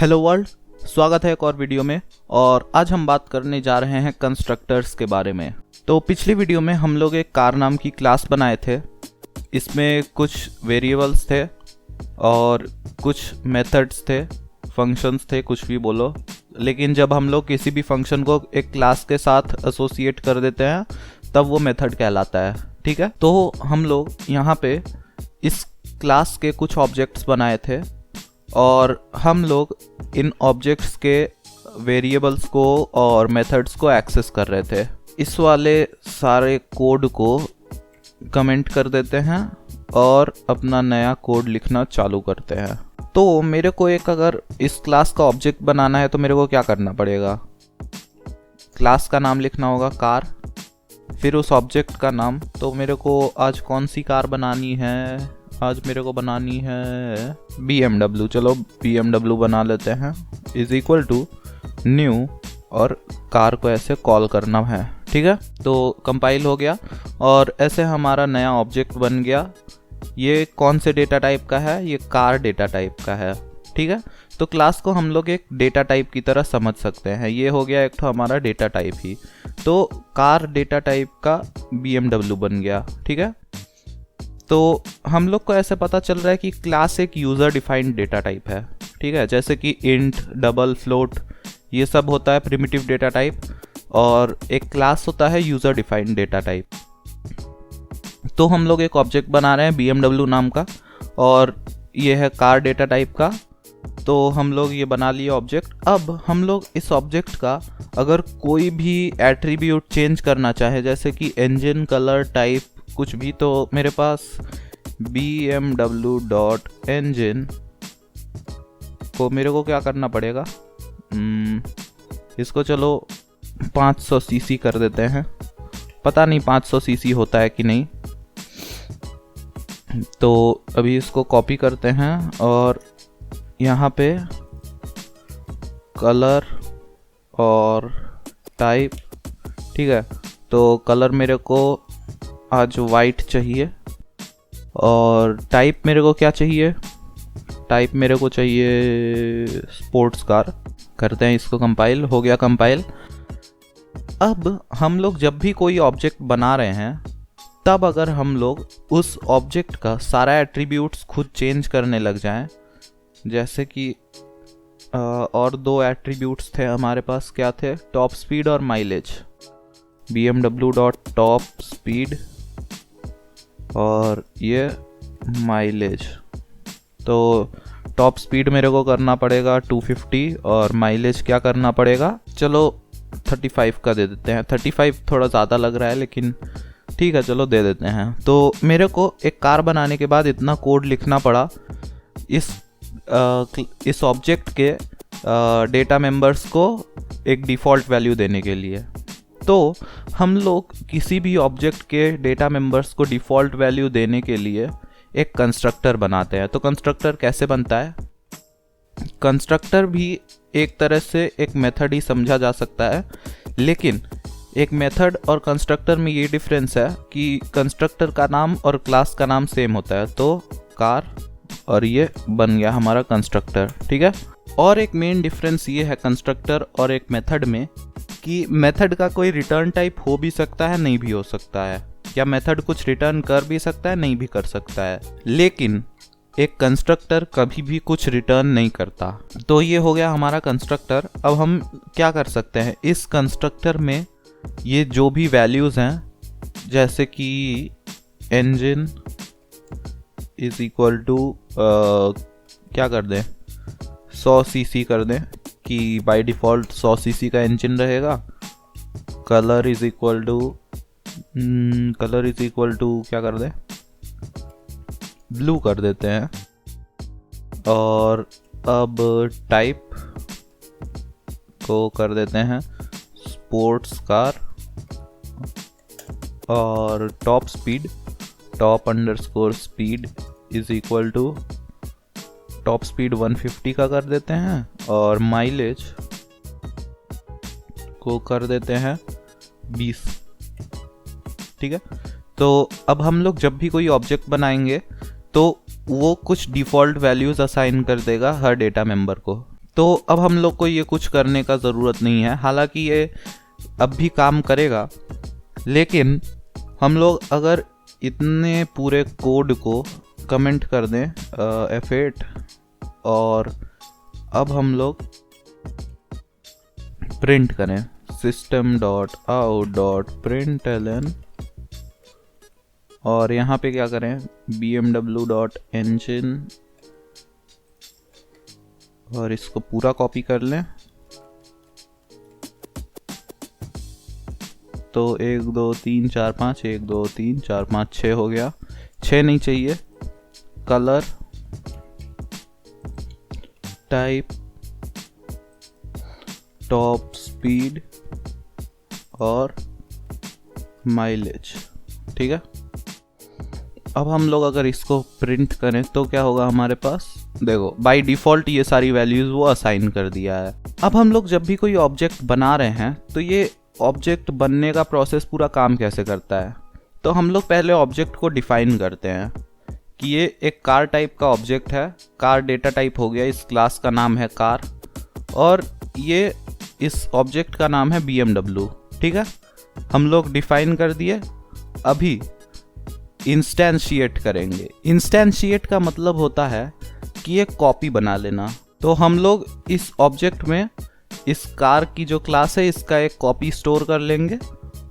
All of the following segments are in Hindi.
हेलो वर्ल्ड, स्वागत है एक और वीडियो में। और आज हम बात करने जा रहे हैं कंस्ट्रक्टर्स के बारे में। तो पिछली वीडियो में हम लोग एक कार नाम की क्लास बनाए थे। इसमें कुछ वेरिएबल्स थे और कुछ मेथड्स थे, फंक्शंस थे, कुछ भी बोलो। लेकिन जब हम लोग किसी भी फंक्शन को एक क्लास के साथ एसोसिएट कर देते हैं तब वो मेथड कहलाता है। ठीक है, तो हम लोग यहाँ पे इस क्लास के कुछ ऑब्जेक्ट्स बनाए थे और हम लोग इन ऑब्जेक्ट्स के वेरिएबल्स को और मेथड्स को एक्सेस कर रहे थे। इस वाले सारे कोड को कमेंट कर देते हैं और अपना नया कोड लिखना चालू करते हैं। तो मेरे को एक अगर इस क्लास का ऑब्जेक्ट बनाना है तो मेरे को क्या करना पड़ेगा? क्लास का नाम लिखना होगा कार, फिर उस ऑब्जेक्ट का नाम। तो मेरे को आज कौन सी कार बनानी है? आज मेरे को बनानी है BMW। चलो BMW बना लेते हैं। इज इक्वल टू न्यू और कार को ऐसे कॉल करना है। ठीक है, तो कंपाइल हो गया और ऐसे हमारा नया ऑब्जेक्ट बन गया। ये कौन से डेटा टाइप का है? ये कार डेटा टाइप का है। ठीक है, तो क्लास को हम लोग एक डेटा टाइप की तरह समझ सकते हैं। ये हो गया एक तो हमारा डेटा टाइप ही। तो कार डेटा टाइप का BMW बन गया। ठीक है, तो हम लोग को ऐसे पता चल रहा है कि क्लास एक यूज़र डिफाइंड डेटा टाइप है। ठीक है, जैसे कि इंट, डबल, फ्लोट, ये सब होता है प्रिमिटिव डेटा टाइप, और एक क्लास होता है यूज़र डिफाइंड डेटा टाइप। तो हम लोग एक ऑब्जेक्ट बना रहे हैं BMW नाम का, और ये है कार डेटा टाइप का। तो हम लोग ये बना लिए ऑब्जेक्ट। अब हम लोग इस ऑब्जेक्ट का अगर कोई भी एट्रीब्यूट चेंज करना चाहे, जैसे कि इंजन, कलर, टाइप, कुछ भी, तो मेरे पास BMW.engine को मेरे को क्या करना पड़ेगा? इसको चलो 500 cc कर देते हैं। पता नहीं 500 cc होता है कि नहीं। तो अभी इसको कॉपी करते हैं और यहाँ पे कलर और टाइप। ठीक है, तो कलर मेरे को आज वाइट चाहिए और टाइप मेरे को क्या चाहिए? टाइप मेरे को चाहिए स्पोर्ट्स कार। करते हैं इसको कंपाइल। हो गया कंपाइल। अब हम लोग जब भी कोई ऑब्जेक्ट बना रहे हैं तब अगर हम लोग उस ऑब्जेक्ट का सारा एट्रीब्यूट्स खुद चेंज करने लग जाएं, जैसे कि और दो एट्रीब्यूट्स थे हमारे पास, क्या थे? टॉप स्पीड और माइलेज। BMW.top स्पीड और ये माइलेज। तो टॉप स्पीड मेरे को करना पड़ेगा 250 और माइलेज क्या करना पड़ेगा? चलो 35 का दे देते हैं। 35 थोड़ा ज़्यादा लग रहा है लेकिन ठीक है, चलो दे देते हैं। तो मेरे को एक कार बनाने के बाद इतना कोड लिखना पड़ा इस ऑब्जेक्ट के डेटा मेंबर्स को एक डिफ़ॉल्ट वैल्यू देने के लिए। तो हम लोग किसी भी ऑब्जेक्ट के डेटा मेंबर्स को डिफ़ॉल्ट वैल्यू देने के लिए एक कंस्ट्रक्टर बनाते हैं। तो कंस्ट्रक्टर कैसे बनता है? कंस्ट्रक्टर भी एक तरह से एक मेथड ही समझा जा सकता है, लेकिन एक मेथड और कंस्ट्रक्टर में ये डिफरेंस है कि कंस्ट्रक्टर का नाम और क्लास का नाम सेम होता है। तो कार, और ये बन गया हमारा कंस्ट्रक्टर। ठीक है, और एक मेन डिफरेंस ये है कंस्ट्रक्टर और एक मेथड में कि मेथड का कोई रिटर्न टाइप हो भी सकता है, नहीं भी हो सकता है, या मेथड कुछ रिटर्न कर भी सकता है, नहीं भी कर सकता है। लेकिन एक कंस्ट्रक्टर कभी भी कुछ रिटर्न नहीं करता। तो ये हो गया हमारा कंस्ट्रक्टर। अब हम क्या कर सकते हैं? इस कंस्ट्रक्टर में ये जो भी वैल्यूज़ हैं, जैसे कि इंजन इज इक्वल टू क्या कर दें, 100 cc कर दें कि बाय डिफ़ॉल्ट 100 cc का इंजन रहेगा। कलर इज इक्वल टू क्या कर दें, ब्लू कर देते हैं। और अब टाइप को कर देते हैं स्पोर्ट्स कार, और top speed, top underscore speed is equal to top speed 150 का कर देते हैं, और माइलेज को कर देते हैं 20। ठीक है, तो अब हम लोग जब भी कोई ऑब्जेक्ट बनाएंगे तो वो कुछ डिफ़ॉल्ट वैल्यूज़ असाइन कर देगा हर डेटा मेंबर को। तो अब हम लोग को ये कुछ करने का ज़रूरत नहीं है, हालांकि ये अब भी काम करेगा, लेकिन हम लोग अगर इतने पूरे कोड को कमेंट कर दें F8 और अब हम लोग प्रिंट करें system.out.println और यहाँ पे क्या करें bmw.engine और इसको पूरा कॉपी कर लें। तो 1 2 3 4 5 1 2 3 4 5 6 हो गया। 6 नहीं चाहिए। कलर, टाइप, टॉप स्पीड और माइलेज। ठीक है, अब हम लोग अगर इसको प्रिंट करें तो क्या होगा हमारे पास, देखो बाय डिफ़ॉल्ट ये सारी वैल्यूज़ वो असाइन कर दिया है। अब हम लोग जब भी कोई ऑब्जेक्ट बना रहे हैं तो ये ऑब्जेक्ट बनने का प्रोसेस पूरा काम कैसे करता है, तो हम लोग पहले ऑब्जेक्ट को डिफाइन करते हैं कि ये एक कार टाइप का ऑब्जेक्ट है। कार डेटा टाइप हो गया, इस क्लास का नाम है कार और ये इस ऑब्जेक्ट का नाम है BMW। ठीक है, हम लोग डिफाइन कर दिए। अभी इंस्टेंशिएट करेंगे। इंस्टेंशिएट का मतलब होता है कि एक कॉपी बना लेना। तो हम लोग इस ऑब्जेक्ट में इस कार की जो क्लास है इसका एक कॉपी स्टोर कर लेंगे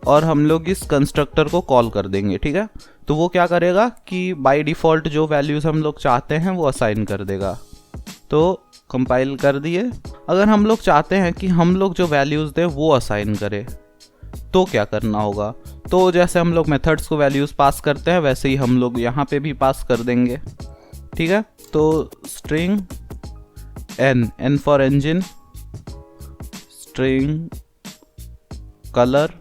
और हम लोग इस कंस्ट्रक्टर को कॉल कर देंगे। ठीक है, तो वो क्या करेगा कि बाय डिफ़ॉल्ट जो वैल्यूज़ हम लोग चाहते हैं वो असाइन कर देगा। तो कंपाइल कर दिए। अगर हम लोग चाहते हैं कि हम लोग जो वैल्यूज़ दें वो असाइन करें तो क्या करना होगा, तो जैसे हम लोग मेथड्स को वैल्यूज़ पास करते हैं वैसे ही हम लोग यहाँ पे भी पास कर देंगे। ठीक है, तो string n for engine, string colour,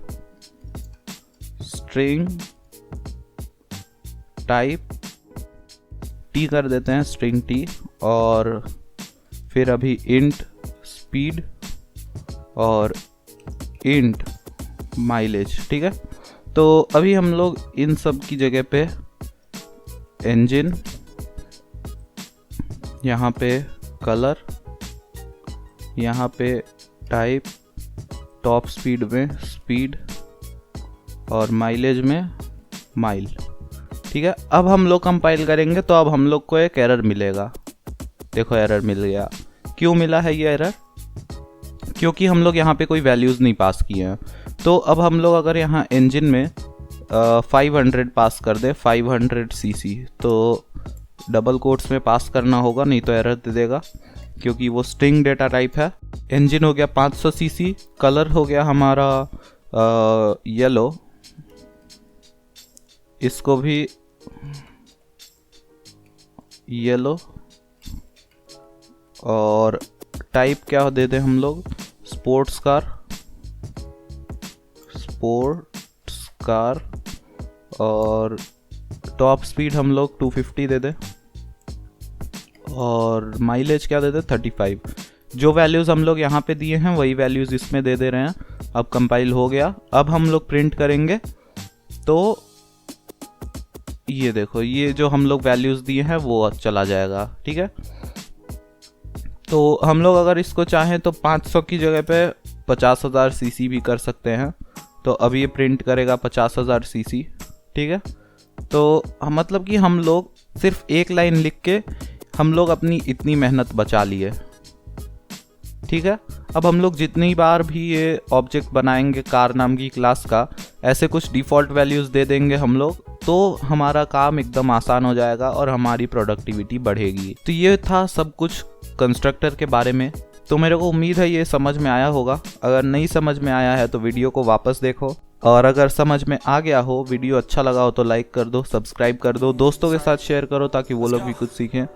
string type, t कर देते हैं स्ट्रिंग t और फिर अभी इंट स्पीड और इंट माइलेज। ठीक है, तो अभी हम लोग इन सब की जगह पे इंजन, यहाँ पे कलर, यहाँ पे टाइप, टॉप स्पीड में स्पीड और माइलेज में माइल। ठीक है, अब हम लोग कंपाइल करेंगे तो अब हम लोग को एक एरर मिलेगा। देखो एरर मिल गया। क्यों मिला है ये एरर, क्योंकि हम लोग यहाँ पे कोई वैल्यूज़ नहीं पास किए हैं। तो अब हम लोग अगर यहाँ इंजन में 500 पास कर दे, 500 cc, तो डबल कोट्स में पास करना होगा, नहीं तो एरर दे देगा क्योंकि वो स्ट्रिंग डेटा टाइप है। इंजन हो गया 500 cc, कलर हो गया हमारा येलो, इसको भी येलो और टाइप क्या दे दें हम लोग, स्पोर्ट्स कार और टॉप स्पीड हम लोग 250 दे दें और माइलेज क्या दे दें 35। जो वैल्यूज़ हम लोग यहाँ पे दिए हैं वही वैल्यूज़ इसमें दे दे रहे हैं। अब कंपाइल हो गया। अब हम लोग प्रिंट करेंगे तो ये देखो ये जो हम लोग वैल्यूज़ दिए हैं वो चला जाएगा। ठीक है, तो हम लोग अगर इसको चाहें तो 500 की जगह पे 50,000 cc भी कर सकते हैं। तो अब ये प्रिंट करेगा 50,000 cc। ठीक है, तो मतलब कि हम लोग सिर्फ एक लाइन लिख के हम लोग अपनी इतनी मेहनत बचा लिए। ठीक है, अब हम लोग जितनी बार भी ये ऑब्जेक्ट बनाएंगे कार नाम की क्लास का, ऐसे कुछ डिफ़ॉल्ट वैल्यूज़ दे देंगे हम लोग, तो हमारा काम एकदम आसान हो जाएगा और हमारी प्रोडक्टिविटी बढ़ेगी। तो ये था सब कुछ कंस्ट्रक्टर के बारे में। तो मेरे को उम्मीद है ये समझ में आया होगा। अगर नहीं समझ में आया है तो वीडियो को वापस देखो, और अगर समझ में आ गया हो, वीडियो अच्छा लगा हो तो लाइक कर दो, सब्सक्राइब कर दो, दोस्तों के साथ शेयर करो ताकि वो लोग भी कुछ सीखें।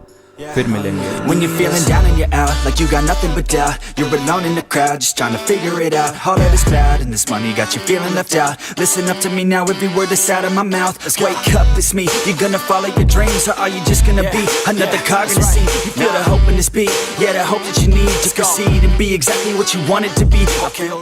फिर मिलेंगे। When you're feeling down and you're out, like you got nothing but doubt, you're alone in the crowd, just trying to figure it out. All that is bad and this money got you feeling left out. Listen up to me now, every word that's out of my mouth. Wake up, it's me. You gonna follow your dreams, or are you just gonna be another cog in the scene? You feel the hope in this beat, yeah, the hope that you need to proceed and be exactly what you want it to be. Okay.